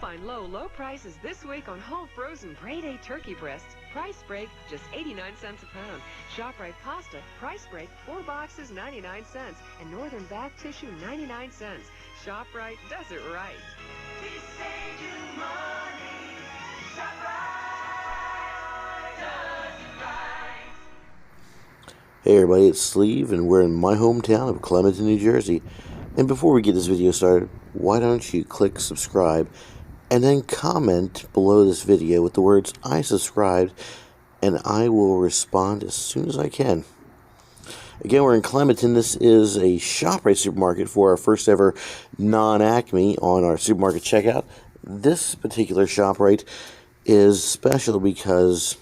find low prices this week on whole frozen grade A turkey breasts. Price break, just 89 cents a pound. ShopRite pasta, price break, 4 boxes, 99 cents. And Northern bath tissue, 99 cents. ShopRite does it right. We saved you money. ShopRite does it right. Hey everybody, it's Sleeve, and we're in my hometown of Clementon, New Jersey. And before we get this video started, why don't you click subscribe and then comment below this video with the words "I subscribed," and I will respond as soon as I can. Again, we're in Clementon. This is a ShopRite supermarket for our first ever non-Acme on our supermarket checkout. This particular ShopRite is special because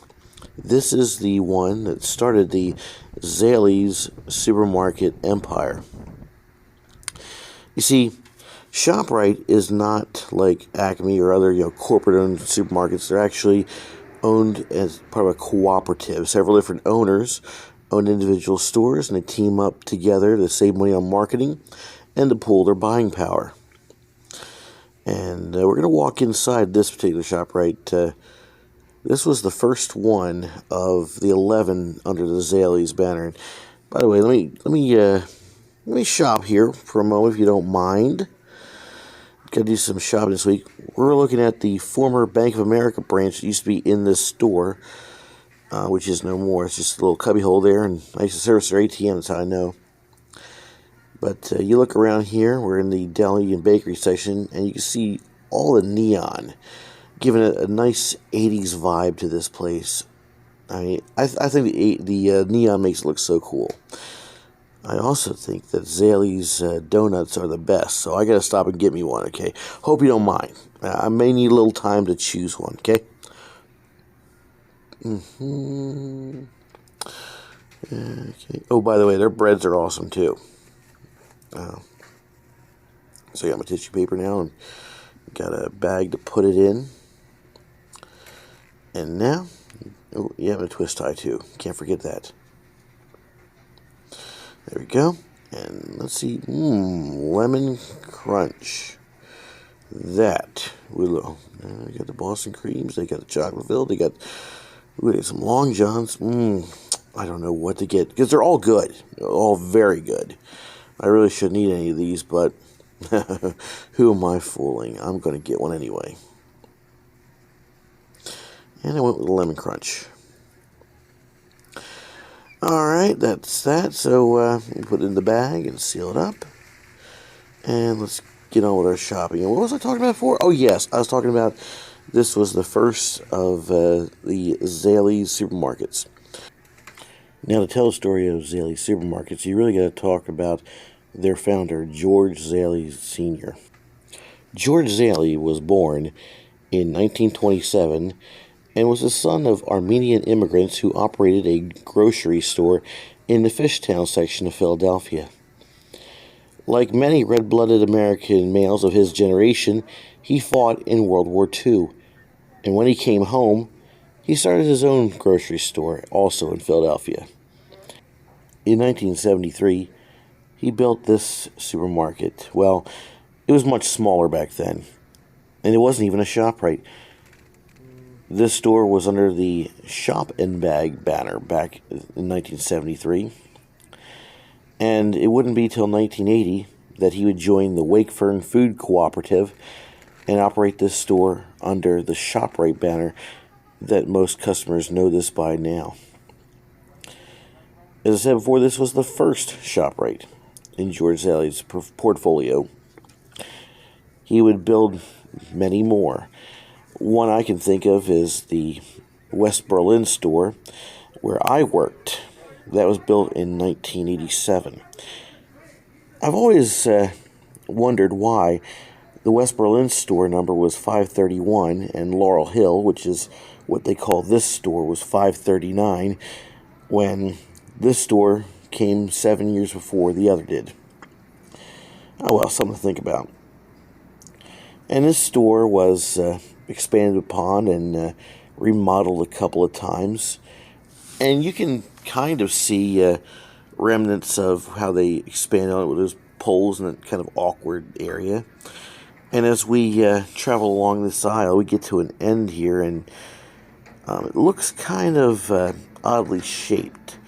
this is the one that started the Zales supermarket empire. You see, ShopRite is not like Acme or other corporate-owned supermarkets. They're actually owned as part of a cooperative. Several different owners own individual stores, and they team up together to save money on marketing and to pool their buying power. And we're going to walk inside this particular ShopRite. This was the first one of the 11 under the Zales banner. And by the way, let me shop here for a moment, if you don't mind. Gotta do some shopping this week. We're looking at the former Bank of America branch that used to be in this store, which is no more. It's just a little cubby hole there, and I used to service their ATM, that's how I know. But you look around here, we're in the deli and bakery section, and you can see all the neon, giving it a nice 80s vibe to this place. I mean, I think the neon makes it look so cool. I also think that Zales donuts are the best, so I gotta stop and get me one, okay? Hope you don't mind. I may need a little time to choose one, okay? Okay. Oh, by the way, their breads are awesome too. So I got my tissue paper now and got a bag to put it in. And now, oh, you have a twist tie too. Can't forget that. There we go. And let's see. Lemon crunch. That will. They got the Boston creams. They got the chocolate-filled. They got some Long Johns. I don't know what to get because they're all good. They're all very good. I really shouldn't eat any of these, but who am I fooling? I'm going to get one anyway. And I went with the lemon crunch. Alright, that's that. So we'll put it in the bag and seal it up. And let's get on with our shopping. And what was I talking about before? Oh, yes. I was talking about this was the first of the Zales supermarkets. Now, to tell the story of Zales supermarkets, you really got to talk about their founder, George Zales Sr. George Zales was born in 1927 and was the son of Armenian immigrants who operated a grocery store in the Fishtown section of Philadelphia. Like many red-blooded American males of his generation, he fought in World War II, and when he came home, he started his own grocery store, also in Philadelphia. In 1973, he built this supermarket. Well, it was much smaller back then, and it wasn't even a ShopRite. This store was under the Shop and Bag banner back in 1973. And it wouldn't be till 1980 that he would join the Wakefern Food Cooperative and operate this store under the ShopRite banner that most customers know this by now. As I said before, this was the first ShopRite in George Zales' portfolio. He would build many more. One I can think of is the West Berlin store where I worked. That was built in 1987. I've always wondered why the West Berlin store number was 531 and Laurel Hill, which is what they call this store, was 539 when this store came 7 years before the other did. Oh well, something to think about. And this store was expanded upon and remodeled a couple of times. And you can kind of see remnants of how they expanded on it with those poles in that kind of awkward area. And as we travel along this aisle, we get to an end here, and it looks kind of oddly shaped.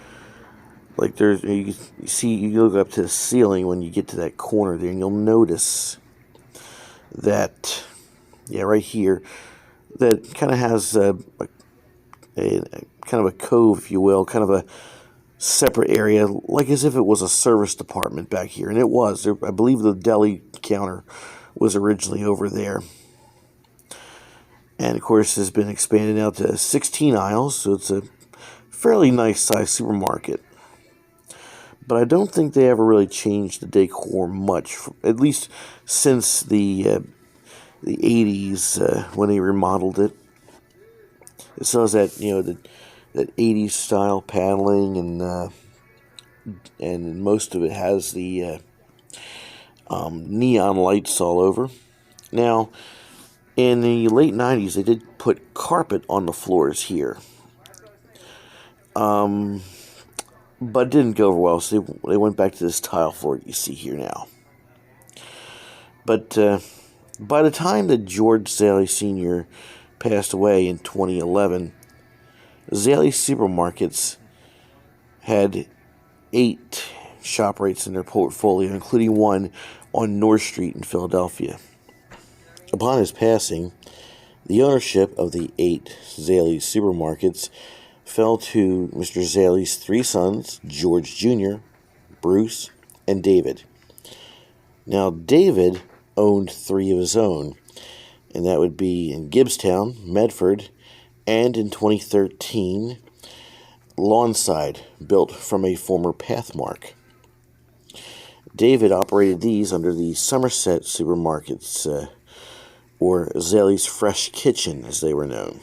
Like you see, you look up to the ceiling when you get to that corner there, and you'll notice that, yeah, right here, that kind of has a kind of a cove, if you will, kind of a separate area, like as if it was a service department back here, and it was. I believe the deli counter was originally over there. And of course, has been expanded out to 16 aisles, so it's a fairly nice sized supermarket. But I don't think they ever really changed the decor much, at least since the 80s when they remodeled it. It still has that, you know, that 80s style paneling, and most of it has the neon lights all over. Now, in the late 90s, they did put carpet on the floors here. But it didn't go over well, so they went back to this tile floor you see here now. But by the time that George Zaley Sr. passed away in 2011, Zaley Supermarkets had 8 ShopRites in their portfolio, including one on North Street in Philadelphia. Upon his passing, the ownership of the 8 Zaley Supermarkets fell to Mr. Zaley's 3 sons, George Jr., Bruce, and David. Now, David owned 3 of his own, and that would be in Gibbstown, Medford, and in 2013, Lawnside, built from a former Pathmark. David operated these under the Somerset Supermarkets, or Zaley's Fresh Kitchen, as they were known.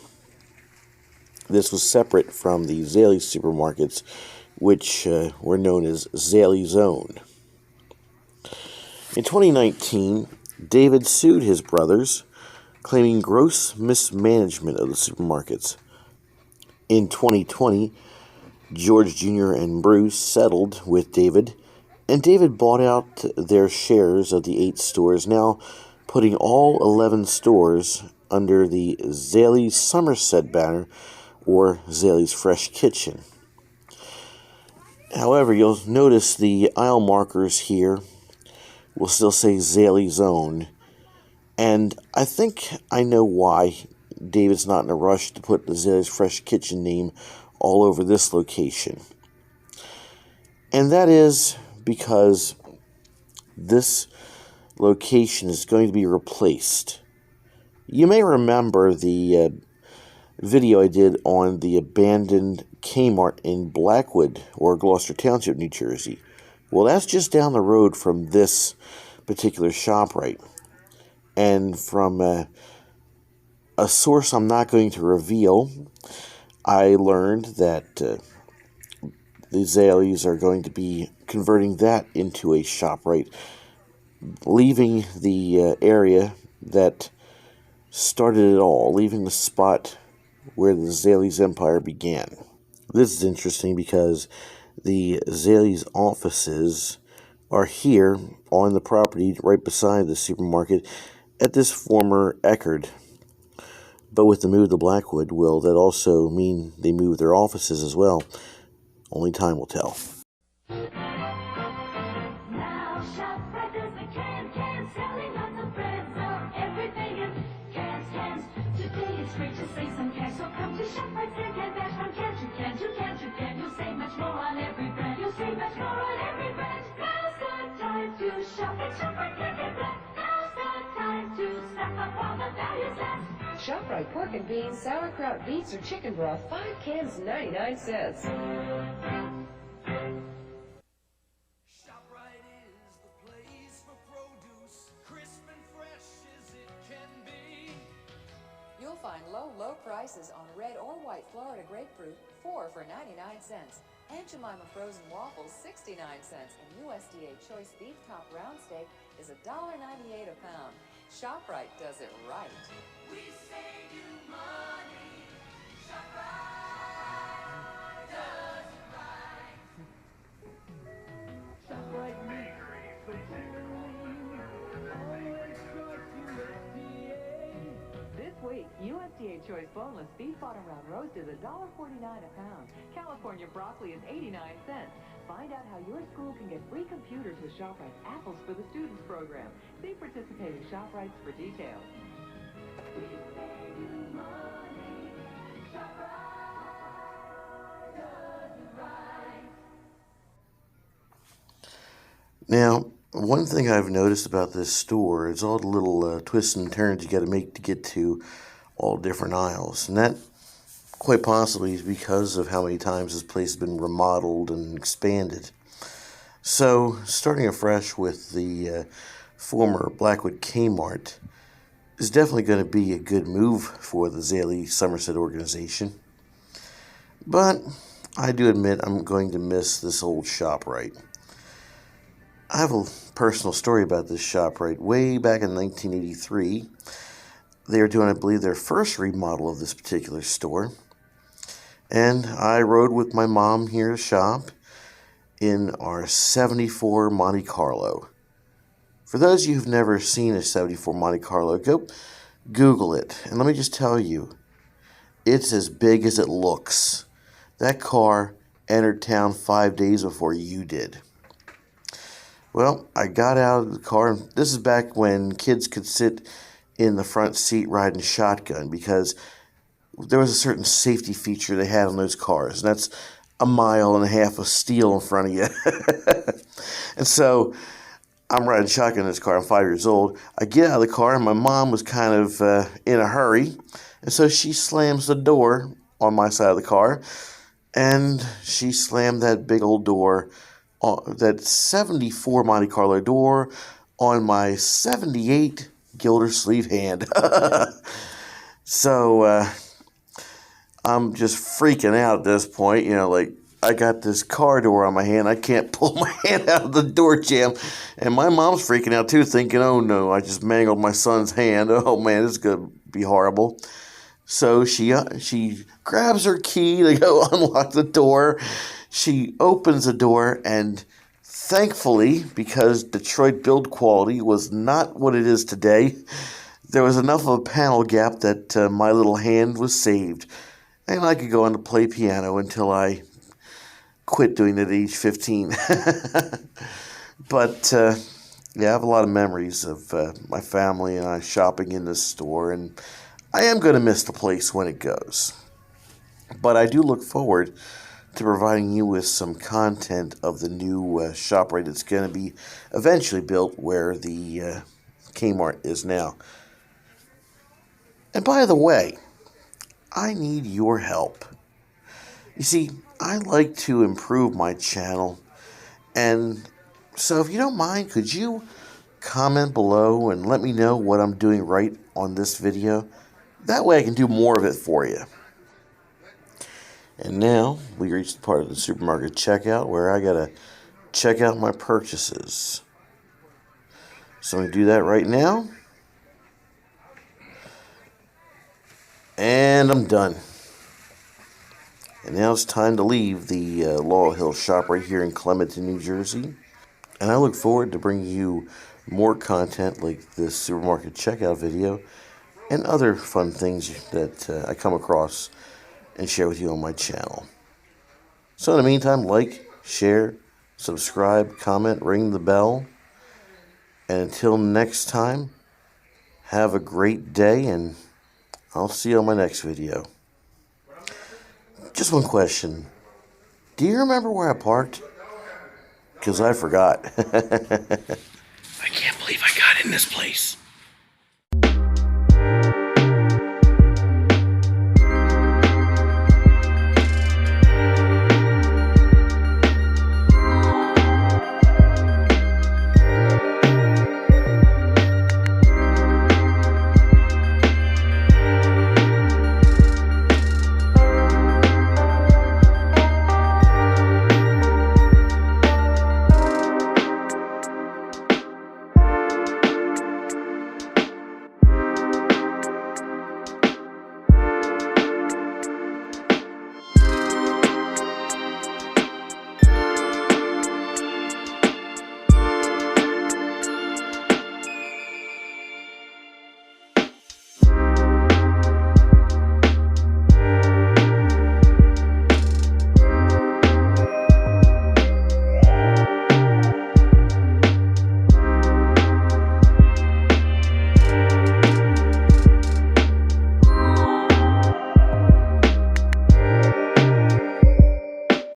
This was separate from the Zaley Supermarkets, which were known as Zaley's Own. In 2019, David sued his brothers, claiming gross mismanagement of the supermarkets. In 2020, George Jr. and Bruce settled with David, and David bought out their shares of the 8 stores, now putting all 11 stores under the Zaley's Somerset banner, or Zaley's Fresh Kitchen. However, you'll notice the aisle markers here will still say Zaley's Own, and I think I know why David's not in a rush to put the Zaley's Fresh Kitchen name all over this location. And that is because this location is going to be replaced. You may remember the video I did on the abandoned Kmart in Blackwood, or Gloucester Township, New Jersey. Well, that's just down the road from this particular ShopRite. And from a source I'm not going to reveal, I learned that the Zaleys are going to be converting that into a ShopRite, leaving the area that started it all, leaving the spot where the Zaley's empire began. This is interesting because the Zaley's offices are here on the property right beside the supermarket at this former Eckerd. But with the move to Blackwood, will that also mean they move their offices as well? Only time will tell. Now ShopRite does the can, selling lots of bread, so everything in cans. Today it's great to save some cash, so come to ShopRite, can dash from can to can to can to can. You'll save much more on every brand. You'll save much more on every brand. Now's the time to shop at ShopRite, can black. Now's the time to stock up all the values last. ShopRite pork and beans, sauerkraut, beets, or chicken broth, 5 cans, 99 cents. ShopRite is the place for produce, crisp and fresh as it can be. You'll find low prices on red or white Florida grapefruit, 4 for 99 cents. Aunt Jemima frozen waffles, 69 cents. And USDA choice beef top round steak is $1.98 a pound. ShopRite does it right. We save you money. ShopRite does it right. ShopRite bakery, please. Always trust you. USDA choice boneless beef bottom round roast is $1.49 a pound. California broccoli is 89 cents. Find out how your school can get free computers with ShopRite's Apples for the Students program. See participating ShopRites for details. We save you money. ShopRite does it right. Now, one thing I've noticed about this store is all the little twists and turns you got to make to get to all different aisles. And that quite possibly is because of how many times this place has been remodeled and expanded. So, starting afresh with the former Blackwood Kmart is definitely going to be a good move for the Zaley Somerset organization. But I do admit I'm going to miss this old ShopRite. I have a personal story about this ShopRite. Way back in 1983, they were doing, I believe, their first remodel of this particular store. And I rode with my mom here to shop in our 74 Monte Carlo. For those of you who've never seen a 74 Monte Carlo, go Google it. And let me just tell you, it's as big as it looks. That car entered town 5 days before you did. Well, I got out of the car, and this is back when kids could sit in the front seat riding shotgun, because there was a certain safety feature they had on those cars, and that's a mile and a half of steel in front of you. And so I'm riding shotgun in this car. I'm 5 years old. I get out of the car, and my mom was kind of in a hurry, and so she slams the door on my side of the car, and she slammed that big old door, that 74 Monte Carlo door, on my 78 Gildersleeve hand. So I'm just freaking out at this point. You know, like, I got this car door on my hand. I can't pull my hand out of the door jamb. And my mom's freaking out too, thinking, oh no, I just mangled my son's hand. Oh man, this is going to be horrible. So she grabs her key to go unlock the door. She opens the door, and thankfully, because Detroit build quality was not what it is today, there was enough of a panel gap that my little hand was saved. And I could go on to play piano until I quit doing it at age 15. But, yeah, I have a lot of memories of my family and I shopping in this store, and I am going to miss the place when it goes. But I do look forward to providing you with some content of the new ShopRite that's going to be eventually built where the Kmart is now. And by the way, I need your help. You see, I like to improve my channel, and so if you don't mind, could you comment below and let me know what I'm doing right on this video? That way I can do more of it for you. And now we reach the part of the supermarket checkout where I gotta check out my purchases. So I'm gonna do that right now. And I'm done. And now it's time to leave the Laurel Hill shop right here in Clementon, New Jersey. And I look forward to bringing you more content like this supermarket checkout video and other fun things that I come across and share with you on my channel. So in the meantime, like, share, subscribe, comment, ring the bell. And until next time, have a great day, and I'll see you on my next video. Just one question. Do you remember where I parked? Because I forgot. I can't believe I got in this place.